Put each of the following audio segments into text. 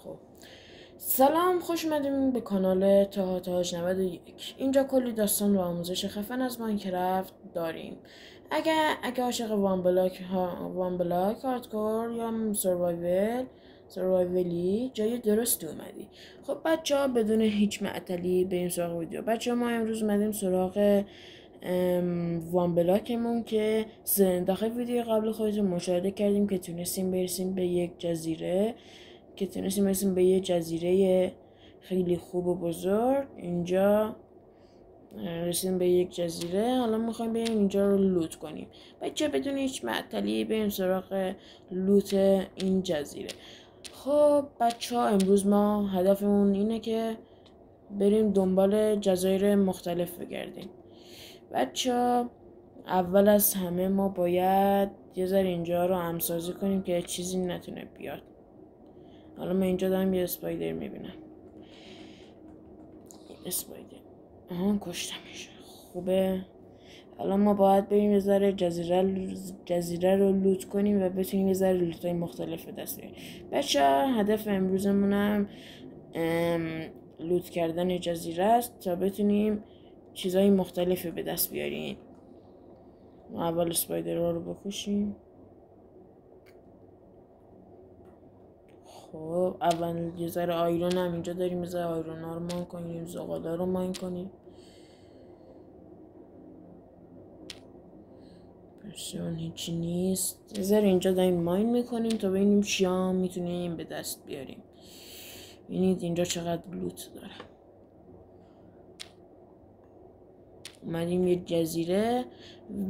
خب سلام، خوش اومدیم به کانال تاج 91. اینجا کلی داستان و آموزش خفن از ماینکرافت داریم. اگه عاشق وان بلاک هاردکور یا سروایولی جای درستی اومدی. خب بچه ها بدون هیچ معطلی بریم سراغ ویدیو. بچه ها ما امروز اومدیم سراغ وان بلاکمون که داخل ویدیو قبل خودتون مشاهده کردیم که تونستیم برسیم به یک جزیره، یه جزیره خیلی خوب و بزرگ. اینجا رسیدیم به یک جزیره، حالا میخوایم بریم اینجا رو لوت کنیم. بچه بدون هیچ معطلی بریم سراغ لوت این جزیره. خب بچه ها امروز ما هدفمون اینه که بریم دنبال جزایر مختلف بگردیم. بچه ها اول از همه ما باید یه ذره اینجا رو همسازی کنیم که چیزی نتونه بیاد. حالا من اینجا دارم یه اسپایدر میبینم. اسپایدر کشتمش. خوبه. حالا ما باید بریم یه ذره جزیره رو لوت کنیم و بتونیم یه ذره لوتای مختلف به دست بیاریم. بچه هدف امروزمونم لوت کردن جزیره است تا بتونیم چیزای مختلفی به دست بیاریم. ما اول اسپایدر رو بکشیم. خب اول یه ذره آیرون هم اینجا داریم، یه ذره آیرون ها رو ماین کنیم، زغالا رو ماین کنیم. پس اون هیچی نیست. یه ذره اینجا داریم ماین میکنیم تا ببینیم چیا میتونیم به دست بیاریم. ببینید اینجا چقدر لوت داره. اومدیم یه جزیره،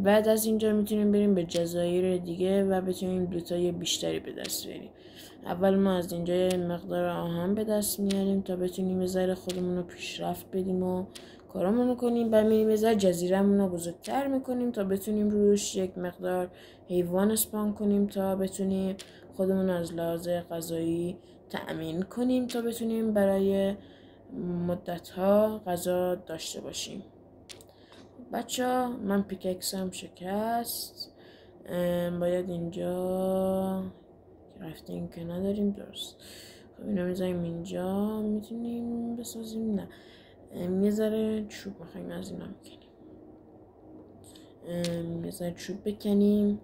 بعد از اینجا میتونیم بریم به جزایر دیگه و بتونیم لوتای بیشتری به دست بیاریم. اول ما از اینجا یه مقدار آهن به دست میاریم تا بتونیم یه ذره خودمون رو پیشرفت بدیم و کارامون رو کنیم. بعد میریم یه ذره جزیره‌مون رو بزرگتر میکنیم تا بتونیم روش یک مقدار حیوان اسپان کنیم تا بتونیم خودمون از لحاظ غذایی تأمین کنیم تا بتونیم برای مدت‌ها غذا داشته باشیم. بچه ها من پیککسم شکست. باید اینجا رفتیم که نداریم. درست. خب اینو میذاریم اینجا. میتونیم بسازیم؟ نه. یه ذره چوب میخوایم از اینا میکنیم. یه ذره چوب بکنیم.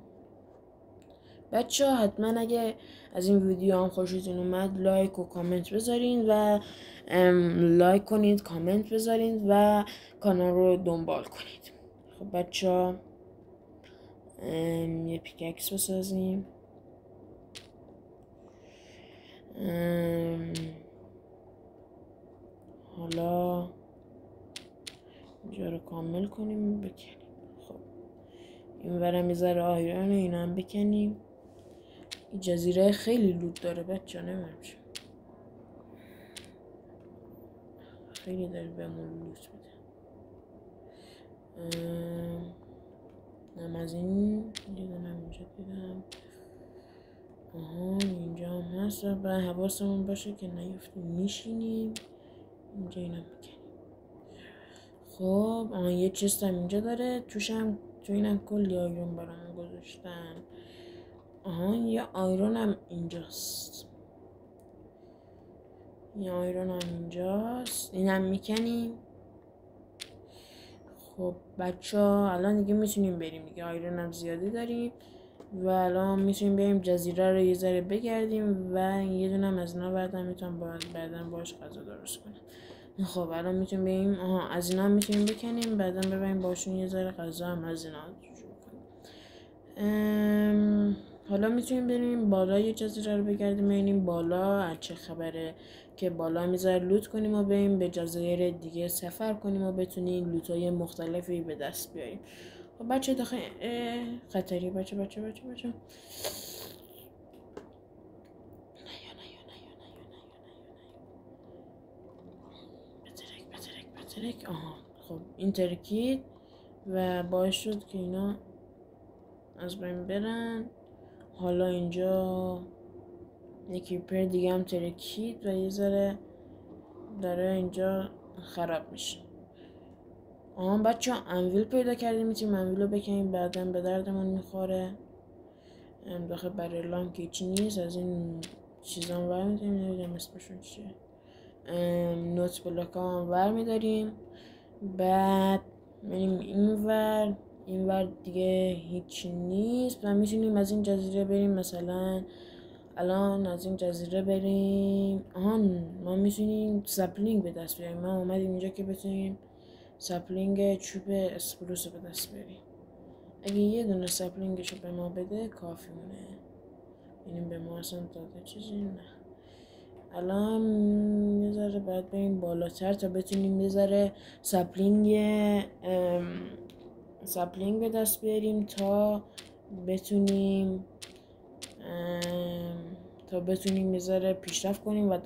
بچه ها حتما اگه از این ویدیو هم خوشتون اومد لایک و کامنت بذارین و لایک کنید، کامنت بذارین و کانال رو دنبال کنید. خب بچه ها یه پیککس بسازیم. حالا اینجا رو کامل کنیم بکنیم. خب این ورم یه ذره آیرون اینا هم بکنیم. این جزیره خیلی لوت داره بچه ها، نمیدونم چه خیلی داره بهمون لوت میده. از این دیدنم اینجا دیدم. اینجا هم هست و باید حواسمون باشه که نیفتیم. میشینیم اینجا اینا میکنیم. خب یه چست هم اینجا داره، تو اینم کلی آیرون برام گذاشتن. یه آیرون هم اینجاست. اینم میکنیم. خب بچه ها الان دیگه میتونیم بریم دیگه. آیرون هم زیادی داریم و الان میتونیم بریم جزیره رو یه ذره بگردیم و یه دونه هم از اینا میتونم بعدا باش غذا درست کنم. خب الان میتونیم بریم از اینا میتونیم بکنیم، بعدا ببریم باشون یه ذره غذا هم از اینا شروع کنیم. حالا میتونیم بریم بالای جزیره رو بگردیم ببینیم بالا چه خبره، که بالا میذاره لوت کنیم و بریم به جزایر دیگه سفر کنیم و بتونیم لوتای مختلفی به دست بیاریم. خب بچه داخل خطری. بچه بترک. خب این ترکید و باعث شد که اینا از بین برن. حالا اینجا یکی پر دیگه هم ترکید و یه ذره داره اینجا خراب میشه. بچه ها انویل پیدا کردیم، میتونیم انویل رو بکنیم، بعدم به دردمون میخوره. داخل برای لام که هیچی نیست. از این چیزام برمیداریم، نمیدونم اسمشون چیه، نوت بلاک هم برمیداریم. بعد بریم اینور دیگه هیچ نیست و میتونیم از این جزیره بریم. مثلا الان از این جزیره بریم، ما میتونیم سپلینگ به دست بیاریم. ما اومدیم اینجا که بتونیم سپلینگ چوب اسپروس رو به دست بیاریم. اگه یه دونه سپلینگشو به ما بده کافی مونه. اینیم به ما اصلا داده چیزی نه. الان یه ذره باید بریم بالاتر تا بتونیم یه ذره سپلینگ به دست بیاریم تا بتونیم یه ذره پیشرفت کنیم و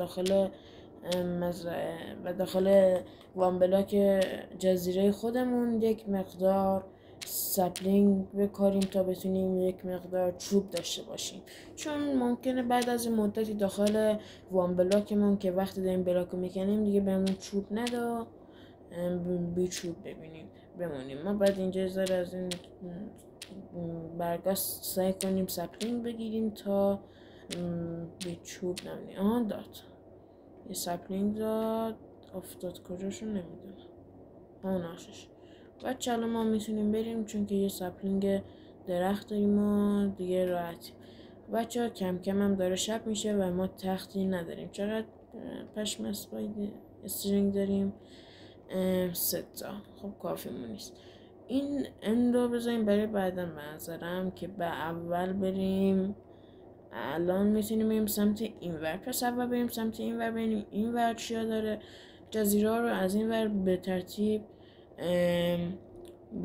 داخل وانبلاک جزیره خودمون یک مقدار سپلینگ بکاریم تا بتونیم یک مقدار چوب داشته باشیم. چون ممکنه بعد از این مدتی داخل وانبلاکمون که وقتی داریم بلاکو میکنیم دیگه بهمون چوب ندا، بی چوب بمونیم. ما بعد اینجا ذره از این برگاه سعی کنیم سپلینگ بگیریم تا بی چوب نمونیم. داد یه سپلینگ داد، افتاد کجاشون نمیدونم، همون آشش. بچه الان ما میتونیم بریم چون که یه سپلینگ درخت داریم و دیگه راحتیم. بچه ها کم کم هم داره شب میشه و ما تختی نداریم. چقدر پشم استرینگ داریم؟ 3 تا. خب کافیمون نیست. این اندو بذاریم برای بعدا منظرم که به اول بریم. الان میتونیم بریم سمت اینور. پس اول بریم سمت اینور ببینیم اینور چیا داره. جزیره رو از اینور به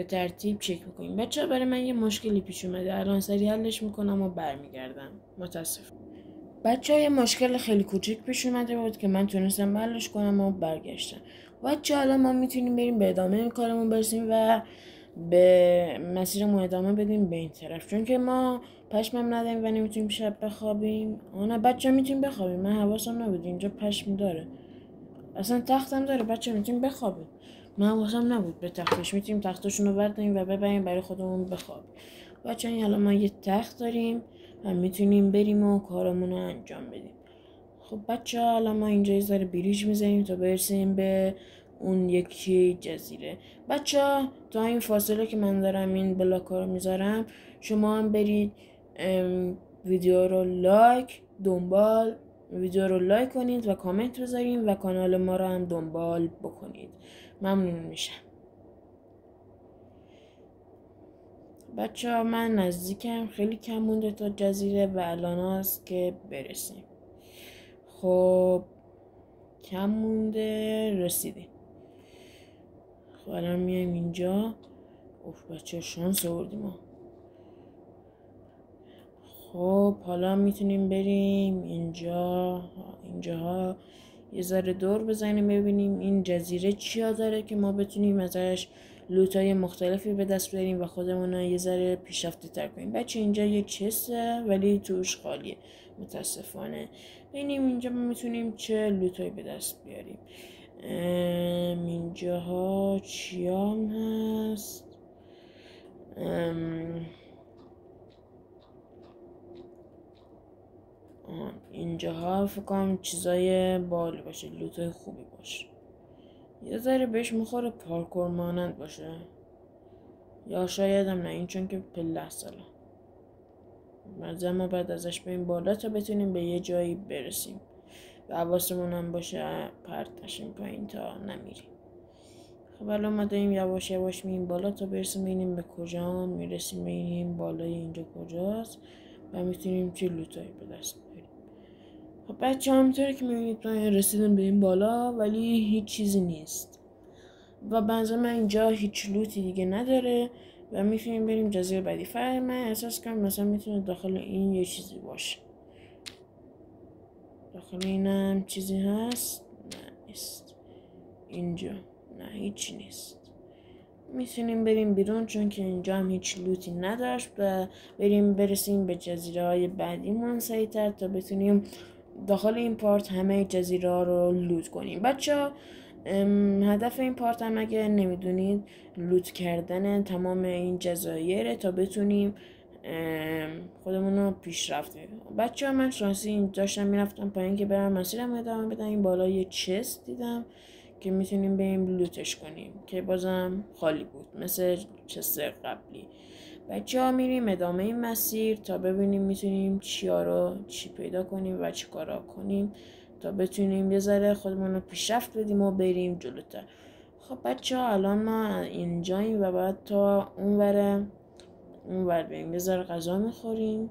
ترتیب چک میکنیم. بچه ها برای من یه مشکلی پیش اومده، الان سریع حلش میکنم و برمیگردم. متاسف بچه ها، یه مشکل خیلی کوچیک پیش اومده بود که من تونستم حلش کنم و برگشتم. بچه ها الان ما میتونیم بریم به ادامه کارمون برسیم و به مسیرمون ادامه بدیم به این طرف، چون که ما پشمم نداریم و نمیتونیم شب بخوابیم. نه بچه ها میتونیم بخوابیم، من حواسم نبود اینجا پشم داره، اصلا تختم داره. بچه ها میتونیم بخوابیم، من حواسم نبود به تختش. میتونیم تختشون رو برداریم و ببریم برای خودمون بخوابیم. بچه ها الان ما یه تخت داریم و میتونیم بریم و کارمون رو انجام بدیم. خب بچه ها الان ما اینجا یه ذره بریج میزنیم تا برسیم به اون یکی جزیره. بچه ها تا این فاصله که من دارم این بلاک‌ها رو میذارم، شما هم برید ویدیو رو لایک کنید و کامنت بذارید و کانال ما رو هم دنبال بکنید. ممنون میشم. بچه ها من نزدیکم، خیلی کم مونده تا جزیره و الان هست که برسیم. خب کم مونده، رسیدیم. خب الان میایم اینجا. بچه شانس آوردیم ما. خب حالا میتونیم بریم اینجاها یه ذره دور بزنیم ببینیم این جزیره چیا داره که ما بتونیم ازش لوتای مختلفی به دست بیاریم و خودمون یه ذره پیشرفته تر کنیم. بچه اینجا یه چسته ولی توش خالیه متاسفانه. ببینیم اینجا ما میتونیم چه لوتایی به دست بیاریم. اینجاها چیام هست؟ اینجاها فکر کنم چیزای بالی باشه، لوتای خوبی باشه، یه ذره بهش میخوره پارکور مانند باشه، یا شاید هم نه، این چون که پله است. ما بعد ازش بریم بالا تا بتونیم به یه جایی برسیم و حواسمون هم باشه پرت نشیم پایین تا نمیریم. خب الان ما داریم یواش یواش میریم بالا تا برسیم ببینیم به کجا میرسیم، ببینیم بالای اینجا کجاست و میتونیم چه لوتایی به دست بیاریم. خب بچه همینطوری که میبینید رسیدیم به این بالا ولی هیچ چیزی نیست و بنظر من اینجا هیچ لوتی دیگه نداره و میتونیم بریم جزیره بعدی. فقط من احساس کنم مثلا میتونه داخل این یه چیزی باشه. داخل اینم چیزی هست؟ نه نیست. اینجا نه هیچی نیست. میتونیم بریم بیرون چون که اینجا هم هیچ لوتی نداشت و برسیم به جزیره های بعدیمون سریعتر تا بتونیم داخل این پارت همه جزیره ها رو لوت کنیم. بچه هدف این پارت هم اگه نمیدونید لوت کردن تمام این جزایره تا بتونیم خودمون رو پیشرفت بدیم. بچه ها من شانسی داشتم میرفتم پایین که برم مسیرم ادامه بدم. این بالا یه چست دیدم که میتونیم بریم لوتش کنیم که بازم خالی بود مثل چست قبلی. بچه ها میریم ادامه این مسیر تا ببینیم میتونیم چی پیدا کنیم و چی کارا کنیم تا بتونیم یه ذره خودمون رو پیشرفت بدیم و بریم جلوتر. خب بچه ها الان ما اینجاییم و بعد تا اونور بریم یه ذره غذا میخوریم.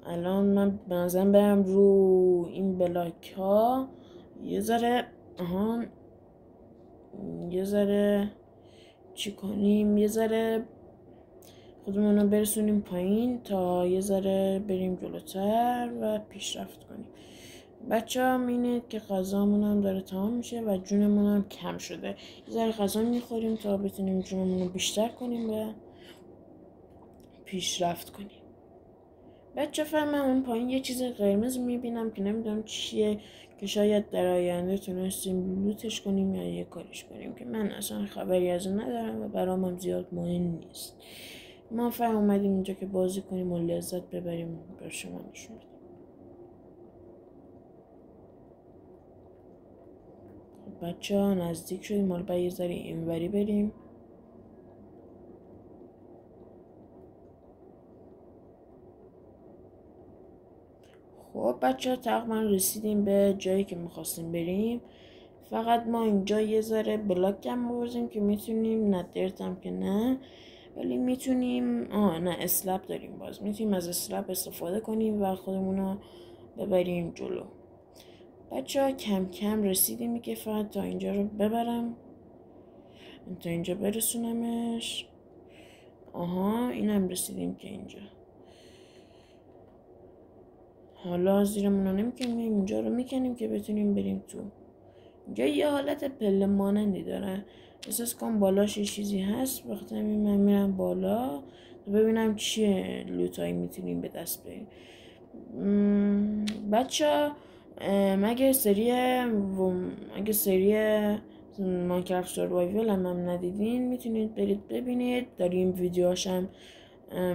الان من بنظرم برم رو این بلاک ها یه ذره چی کنیم، یه ذره خودمون رو برسونیم پایین تا یه ذره بریم جلوتر و پیشرفت کنیم. بچه ها مینید که غذامون هم داره تمام میشه و جونمون هم کم شده. یه ذره غذا میخوریم تا بتونیم جونمون رو بیشتر کنیم و پیشرفت کنیم. بچه من اون پایین یه چیز قرمز میبینم که نمیدونم چیه که شاید در آینده تونستیم لوتش کنیم یا یه کارش کنیم که من اصلا خبری از اون ندارم و برام هم زیاد مهم نیست. ما فهم اومدیم اینجا که بازی کنیم و لذت ببریم بر شما نشون بدیم. خب بچه ها نزدیک شدیم، حالا باید یه ذره اینوری بریم. خب بچه ها تقریبا رسیدیم به جایی که میخواستیم بریم. فقط ما اینجا یه ذره بلاک هم بورزیم که میتونیم، نه درت هم که نه، ولی میتونیم نه اسلپ داریم، باز میتونیم از اسلپ استفاده کنیم و خودمون رو ببریم جلو. بچه ها کم کم رسیدیم که فقط تا اینجا رو ببرم، تا اینجا برسونمش. اینم رسیدیم که اینجا. حالا زیرمون رو نمیکنیم، اینجا رو میکنیم که بتونیم بریم تو. اینجا یه حالت پله مانندی داره، احساس کنم بالاش یه چیزی هست. وقتی من میرم بالا ببینم چیه لوتایی میتونیم به دست بریم. بچه مگه سری ماینکرافت سروایوال هم ندیدین میتونید برید ببینید. داریم ویدیوهاشم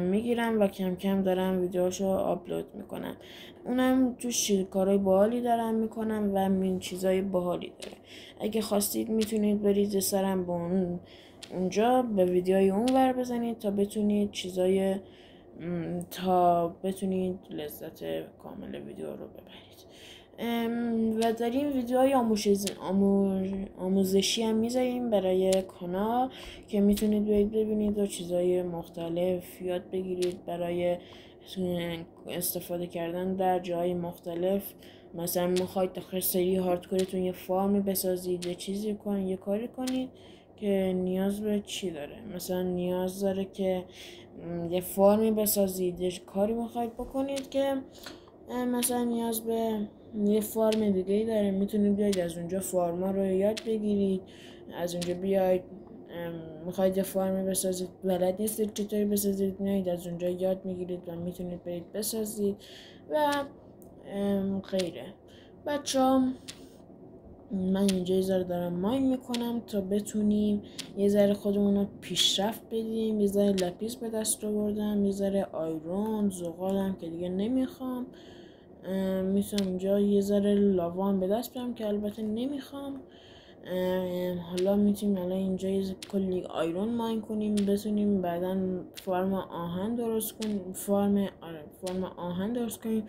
میگیرم و کم کم دارم ویدیوهاشو آپلود میکنم. اونم توش کارهای باحالی دارم میکنم و من چیزای باحالی داره. اگه خواستید میتونید برید سرم با اونجا به ویدیوهای اون ور بزنید تا بتونید لذت کامل ویدیو رو ببرید. و داریم ویدیوهای آموزشی هم میذاریم برای کانال که میتونید برید ببینید و چیزهای مختلف یاد بگیرید برای استفاده کردن در جای مختلف. مثلا میخواید داخل سری هاردکورتون یه فارمی بسازید، یه کاری کنید که نیاز به چی داره. مثلا نیاز داره که یه فارمی بسازید، یه کاری میخواید بکنید که مثلا نیاز به یه فارم دیگه داره. میتونید بیاید از اونجا فارما رو یاد بگیرید، از اونجا بیاید میخواید یه فارمی بسازید بلد نیستید چطوری بسازید، میایید از اونجا یاد میگیرید و میتونید برید بسازید و غیره. بچه‌ها من اینجا یه ذره دارم ماین میکنم تا بتونیم یه ذره خودمون رو پیشرفت بدیم. یه ذره لپیس به دست آوردم، یه ذره آیرون، زغالم که دیگه نمیخوام. میتونم اینجا یه ذره لاوان به دست بیارم که البته نمیخوام. حالا میتونیم اینجا کلی آیرون ماین کنیم، بتونیم بعدا فرم آهن درست کنیم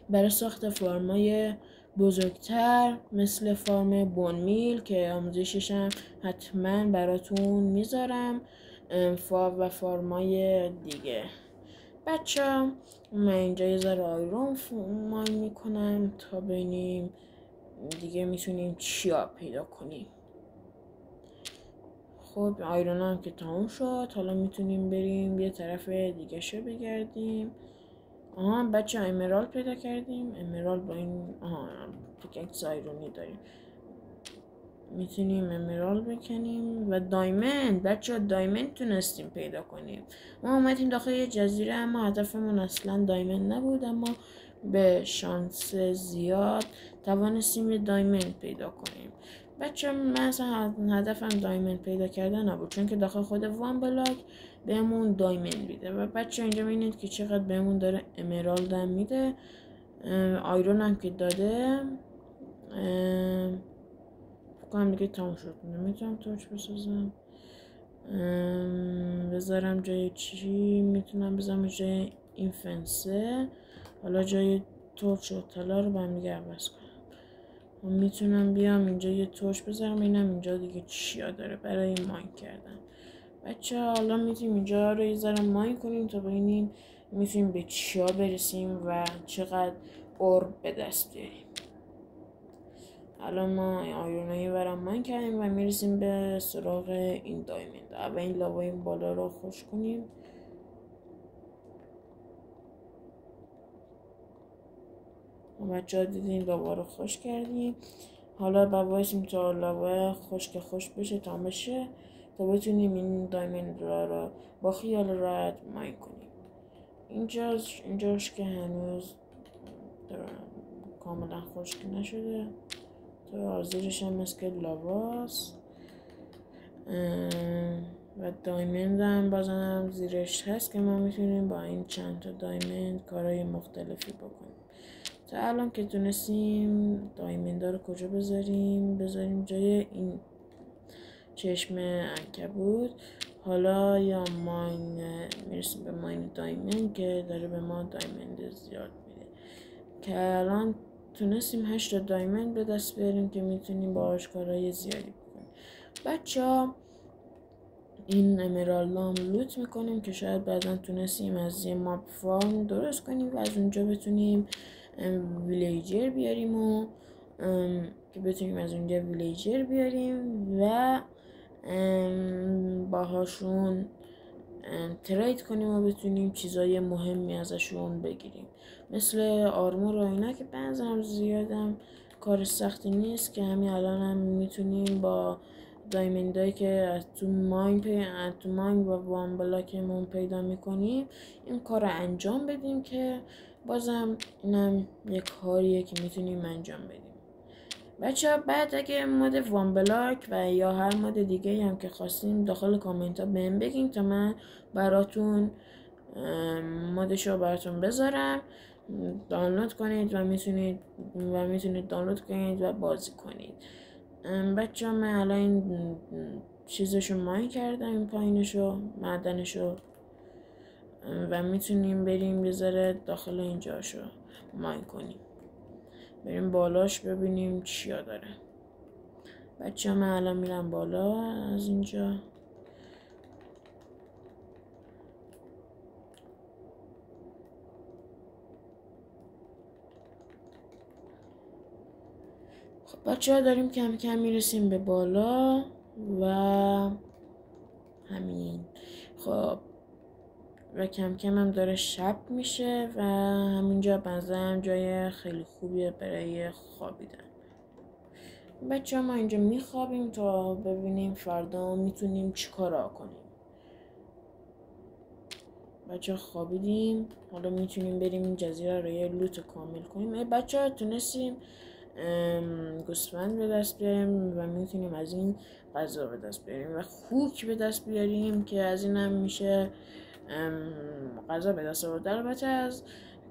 برای ساخت فرمای بزرگتر مثل فرم بونمیل که آموزشش هم حتما براتون میذارم و فرمای دیگه. بچه من اینجا یه ذره آیرون ماین میکنم تا ببینیم دیگه میتونیم چیا پیدا کنیم. خب آیرون هم که تموم شد، حالا میتونیم بریم یه طرف دیگه شو بگردیم. بچه امرالد پیدا کردیم. امرالد با این پیککس آیرونی داریم، میتونیم امرالد بکنیم. و دایمند، بچه دایمند تونستیم پیدا کنیم. ما اومدیم داخل یه جزیره اما هدفمون اصلا دایمند نبود، اما به شانس زیاد توانستیم یه دایمند پیدا کنیم. بچه من اصلا هدفم دایموند پیدا کردن نبود، چون که داخل خود وان بلاک بهمون دایموند میده و بچه اینجا میبینید که چقدر بهمون داره امرالد هم میده، آیرون هم که داده. فکرم دیگه تمام شد، نمیتونم تورچ بسازم. بذارم جای چی میتونم بذارم جای این فنسه. حالا جای تورچ و طلا رو با هم دیگه عوض کنم. میتونم بیام اینجا یه تورچ بذارم، اینم اینجا دیگه چیا داره برای ماین کردن. بچه حالا میتونیم اینجا رو یه ذره ماین کنیم تا ببینیم میتونیم به چیا برسیم و چقدر اورب به دست بیاریم. الان ما آیرونایی برام ماین کردیم و میرسیم به سراغ این دایموند. اول این لاوا این بالا رو خوش کنیم. بچه ها دیدین لاوا رو خوش کردیم. حالا بایستیم تا لاوا خوش بشه تا بشه تا بتونیم این دایموند رو با خیال راحت ماین کنیم. اینجاش که هنوز کاملا خشک نشده، تو زیرش هم مثل لاواست و دایموند هم بازم زیرش هست که ما میتونیم با این چند تا دایموند کارهای مختلفی بکنیم. تا الان که تونستیم دایموند رو کجا بذاریم جای این چشم عنکبوت. حالا یا ماین میرسیم به ماین دایموند که داره به ما دایموند زیاد میده که الان تونستیم 8 دایموند به دست بیاریم که میتونیم باهاش کارهای زیادی بکنیم. بچه ها این امرالد هم لوت میکنیم که شاید بعدا تونستیم از یه ماب فارم درست کنیم و از اونجا بتونیم ویلیجر بیاریم و و باهاشون ترید کنیم و بتونیم چیزای مهمی ازشون بگیریم، مثل آرمور و اینا که بنظرم زیادم کار سختی نیست که همین الان هم میتونیم با دایموندایی که از تو ماین و وان بلاکمون پیدا میکنیم این کار رو انجام بدیم که بازم اینم یک کاریه که میتونیم انجام بدیم. بچه ها بعد اگه مود وان بلاک و یا هر مود دیگه هم که خواستیم داخل کامنت ها بهم بگین تا من براتون مودش رو براتون بذارم، دانلود کنید و میتونید دانلود کنید و بازی کنید. بچه ها من الان این چیزشو ماین کردم، این پایینشو معدنشو و میتونیم بریم یه ذره داخل اینجاشو ماین کنیم، بریم بالاش ببینیم چیا داره. بچه من الان میرم بالا از اینجا. خب بچه ها داریم کم کم میرسیم به بالا و همین. خب و کم کم هم داره شب میشه و همینجا بنظرم جای خیلی خوبیه برای خوابیدن. بچه ما اینجا میخوابیم تا ببینیم فردا میتونیم چیکارا کنیم. بچه خوابیدیم، حالا میتونیم بریم این جزیره رو یه لوت کامل کنیم. بچه ها تونستیم گوسفند به دست بیاریم و میتونیم از این غذا به دست بیاریم و خوک به دست بیاریم که از این هم میشه غذا به دست آورد. البته از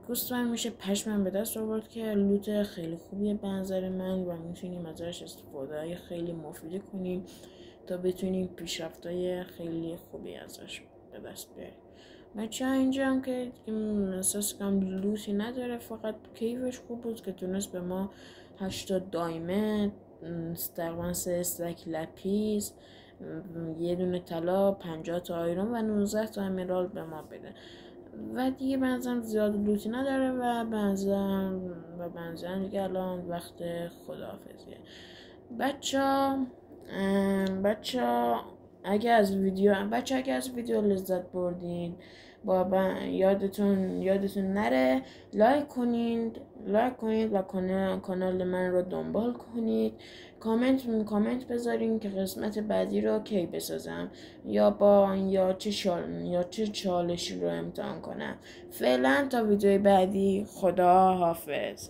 گوسفند میشه پشم به دست آورد که لوت خیلی خوبیه به نظر من و میتونیم ازش استفاده خیلی مفیدی کنیم تا بتونیم پیشرفت‌های خیلی خوبی ازش به دست بیاریم. بچه اینجا هم که احساس کنم لوتی نداره، فقط کیفش خوب بود که تونست به ما 8 دایموند، تقریبا 3 استک لپیس، یه دونه طلا، 50 تا آیرون و 19 تا امرالد به ما بده و دیگه بنظرم زیاد لوتی نداره و بنظرم دیگه الان وقت خداحافظیه. بچه اگه از ویدیو لذت بردین یادتون نره لایک کنید و کانال من رو دنبال کنید. کامنت بذارین که قسمت بعدی رو کی بسازم یا چه چالشی رو امتحان کنم. فعلا تا ویدیو بعدی، خدا حافظ.